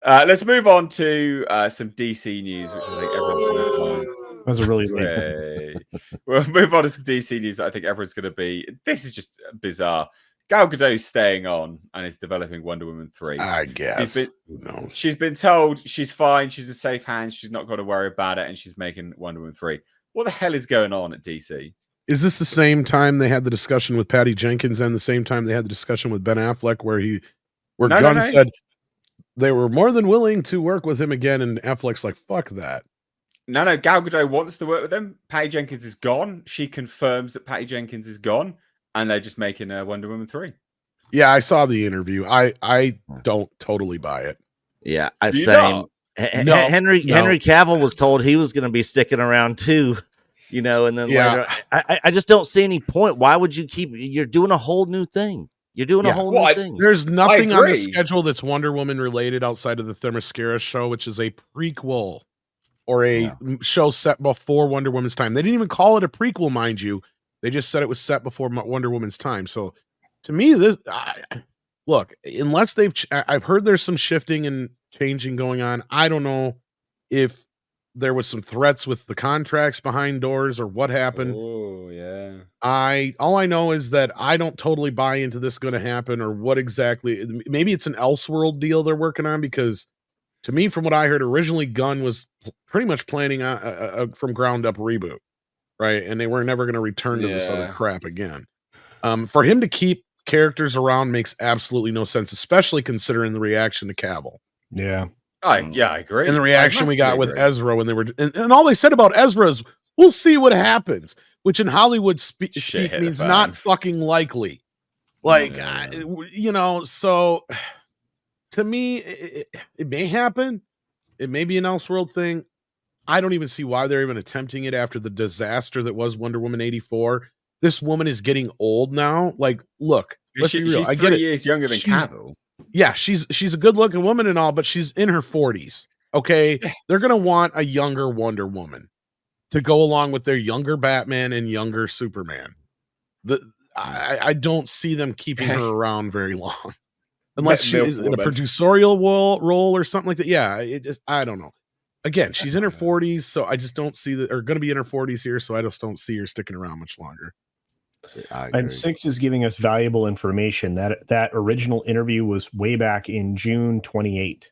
Let's move on to some DC news, which I think everyone's going to find. That was a really late. We'll move on to some DC news that I think everyone's going to be. This is just bizarre. Gal Gadot's staying on and is developing Wonder Woman 3. I guess. She's been told she's fine. She's in safe hands. She's not got to worry about it. And she's making Wonder Woman 3. What the hell is going on at DC? Is this the same time they had the discussion with Patty Jenkins and the same time they had the discussion with Ben Affleck where Gunn said they were more than willing to work with him again, and Affleck's like, fuck that. No, Gal Gadot wants to work with them. Patty Jenkins is gone. She confirms that Patty Jenkins is gone, and they're just making Wonder Woman 3. Yeah, I saw the interview. I don't totally buy it. Yeah, same. Henry Cavill was told he was going to be sticking around too, and then later, I just don't see any point. Why would you you're doing a whole new thing. You're doing a whole new thing. There's nothing on the schedule that's Wonder Woman related outside of the Themyscira show, which is a prequel or a show set before Wonder Woman's time. They didn't even call it a prequel, mind you. They just said it was set before Wonder Woman's time. So to me, look, unless I've heard there's some shifting and changing going on. I don't know if there was some threats with the contracts behind doors or what happened. Oh, yeah. All I know is that I don't totally buy into this going to happen or what exactly. Maybe it's an Elseworld deal they're working on, because to me, from what I heard, originally Gunn was pretty much planning a from ground up reboot, right? And they were never going to return to this other crap again. For him to keep characters around makes absolutely no sense, especially considering the reaction to Cavill. Yeah. I agree. And the reaction we got with Ezra when they were, and all they said about Ezra is, we'll see what happens, which in Hollywood speak means not fucking likely. Like, so to me, it may happen. It may be an Elseworld thing. I don't even see why they're even attempting it after the disaster that was Wonder Woman 84. This woman is getting old now. Like, look, let's be real. She's I get 3 years younger than Cavill. Yeah, she's a good-looking woman and all, but she's in her 40s. Okay, they're gonna want a younger Wonder Woman to go along with their younger Batman and younger Superman. I don't see them keeping her around very long, unless she's in a producerial role or something like that. Yeah, I don't know. Again, she's in her 40s, so I just don't see that, or going to be in her 40s here, so I just don't see her sticking around much longer. And Six is giving us valuable information. That original interview was way back in June 28th.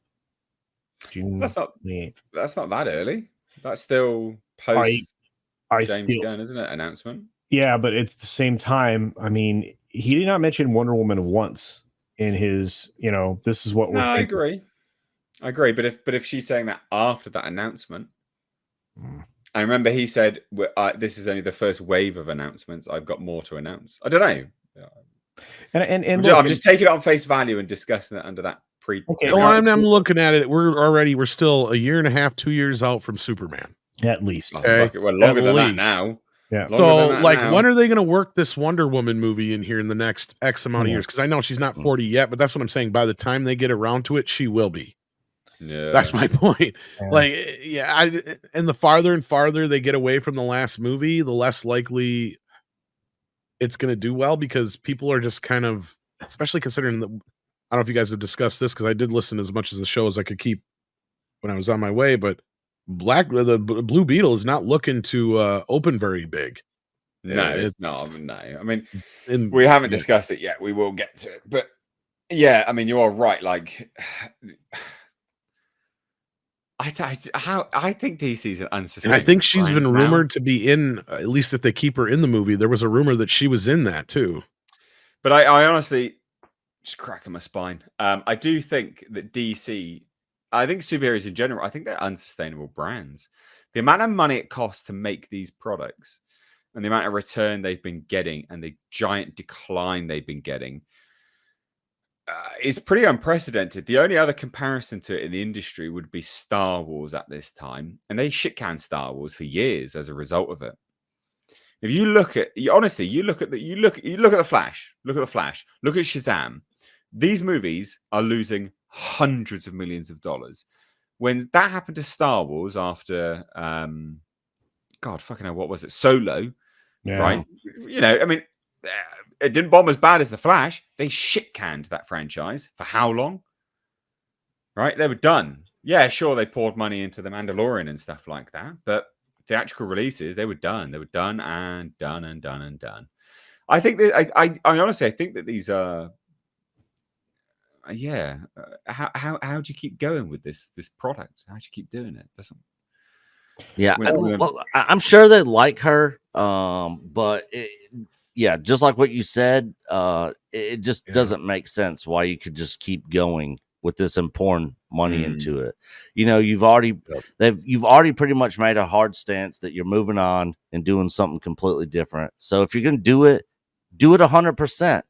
That's not that early. That's still post James Gunn, isn't it? Announcement. Yeah, but it's the same time. I mean, he did not mention Wonder Woman once in his. This is what we're. No, thinking. I agree. But if she's saying that after that announcement. I remember he said, "This is only the first wave of announcements. I've got more to announce." I don't know. And I'm just taking it on face value and discussing it under that pre. Okay, I'm looking at it. We're still a year and a half, 2 years out from Superman, at least. Okay, we're longer than that now. Yeah. So, when are they going to work this Wonder Woman movie in here in the next X amount of years? Because I know she's not 40 yet, but that's what I'm saying. By the time they get around to it, she will be. Yeah, that's my point. Yeah. And the farther and farther they get away from the last movie, the less likely it's going to do well, because people are just kind of, especially considering I don't know if you guys have discussed this, because I did listen as much as the show as I could keep when I was on my way, but the Blue Beetle is not looking to open very big. No, it's not. No, I mean, we haven't discussed it yet. We will get to it, but yeah, I mean, you are right. Like, I think DC's an unsustainable. I think she's been rumored to be in, at least if they keep her in the movie. There was a rumor that she was in that too. But I honestly just cracking my spine. I do think that DC, I think superheroes in general, I think they're unsustainable brands. The amount of money it costs to make these products and the amount of return they've been getting and the giant decline they've been getting is pretty unprecedented. The only other comparison to it in the industry would be Star Wars at this time, and they shit-canned Star Wars for years as a result of it. If you look at, honestly, you look at the Flash, look at Shazam. These movies are losing hundreds of millions of dollars. When that happened to Star Wars after, God fucking hell, what was it? Solo, right? I mean, it didn't bomb as bad as The Flash. They shit-canned that franchise for how long? right? They were done. Yeah, sure, they poured money into the Mandalorian and stuff like that, but theatrical releases, they were done. They were done and done and done and done. I think that I honestly, I think that these are. How do you keep going with this product? How do you keep doing it? Doesn't. Yeah, I'm sure they like her, but just like what you said, it just doesn't make sense why you could just keep going with this and pouring money into it. You know, you've already pretty much made a hard stance that you're moving on and doing something completely different. So if you're gonna do it 100%.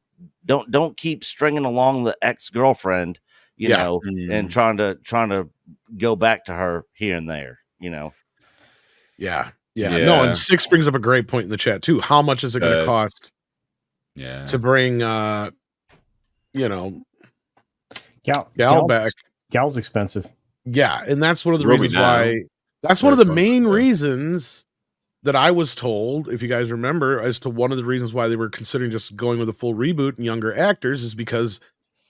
Don't keep stringing along the ex-girlfriend, you know, and trying to go back to her here and there, you know. Yeah. No, and 6 brings up a great point in the chat too. How much is it going to cost? To bring, you know, Gal back. Gal's expensive. Yeah, and that's one of the reasons why. That's one of the main reasons that I was told, if you guys remember, as to one of the reasons why they were considering just going with a full reboot and younger actors is because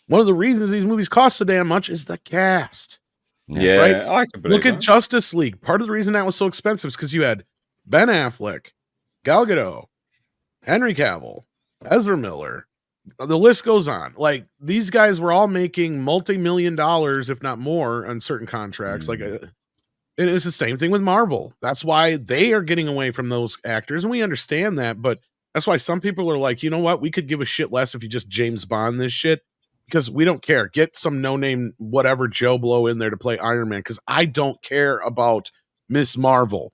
one of the reasons these movies cost so damn much is the cast. Yeah, right? I can believe Look at Justice League. Part of the reason that was so expensive is because you had Ben Affleck, Gal Gadot, Henry Cavill, Ezra Miller. The list goes on. Like, these guys were all making multi-million dollars, if not more, on certain contracts. Like, and it's the same thing with Marvel. That's why they are getting away from those actors, and we understand that. But that's why some people are like, you know what? We could give a shit less if you just James Bond this shit, because we don't care. Get some no-name whatever Joe Blow in there to play Iron Man, because I don't care about Miss Marvel,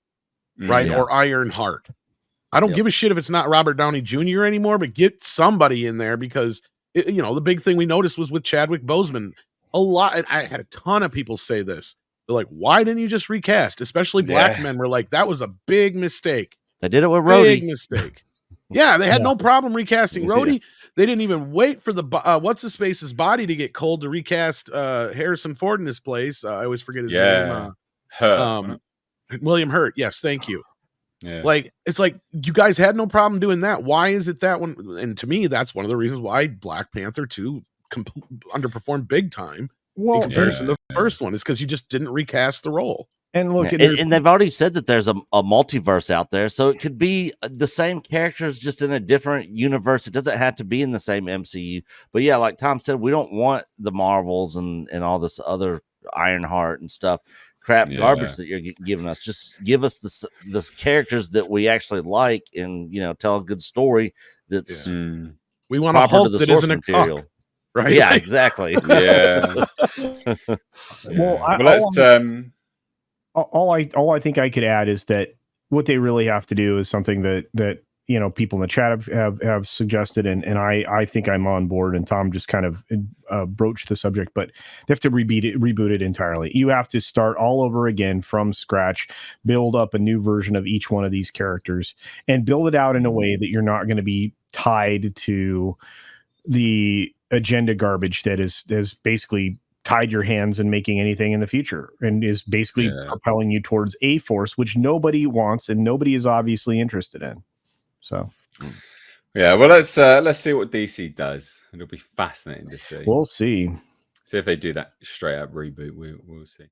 right? Or Ironheart. I don't give a shit if it's not Robert Downey Jr. anymore, but get somebody in there, because the big thing we noticed was with Chadwick Boseman. A lot, and I had a ton of people say this. They're like, why didn't you just recast? Especially black men were like, that was a big mistake. They did it with Rhodey. Big mistake. Yeah, they had no problem recasting Rhodey. They didn't even wait for the what's-his-face's body to get cold to recast Harrison Ford in his place. I always forget his name. William Hurt. Yes, thank you. Yeah. Like, it's like, you guys had no problem doing that. Why is it that one? And to me, that's one of the reasons why Black Panther 2 underperformed big time in comparison to the first one, is because you just didn't recast the role. And look, and they've already said that there's a multiverse out there, so it could be the same characters just in a different universe. It doesn't have to be in the same MCU. But yeah, like Tom said, we don't want the Marvels and all this other Ironheart and stuff. Crap garbage that you're giving us. Just give us the characters that we actually like, and tell a good story that's we want a Hulk that isn't a cock, right? Yeah, exactly. Yeah. All I think I could add is that what they really have to do is something that people in the chat have suggested, and I think I'm on board, and Tom just kind of broached the subject, but they have to reboot it entirely. You have to start all over again from scratch, build up a new version of each one of these characters, and build it out in a way that you're not going to be tied to the agenda garbage that is basically tied your hands in making anything in the future, and is basically propelling you towards a force which nobody wants and nobody is obviously interested in. So, well, let's see what DC does. It'll be fascinating to see. We'll see. See if they do that straight up reboot. We'll see.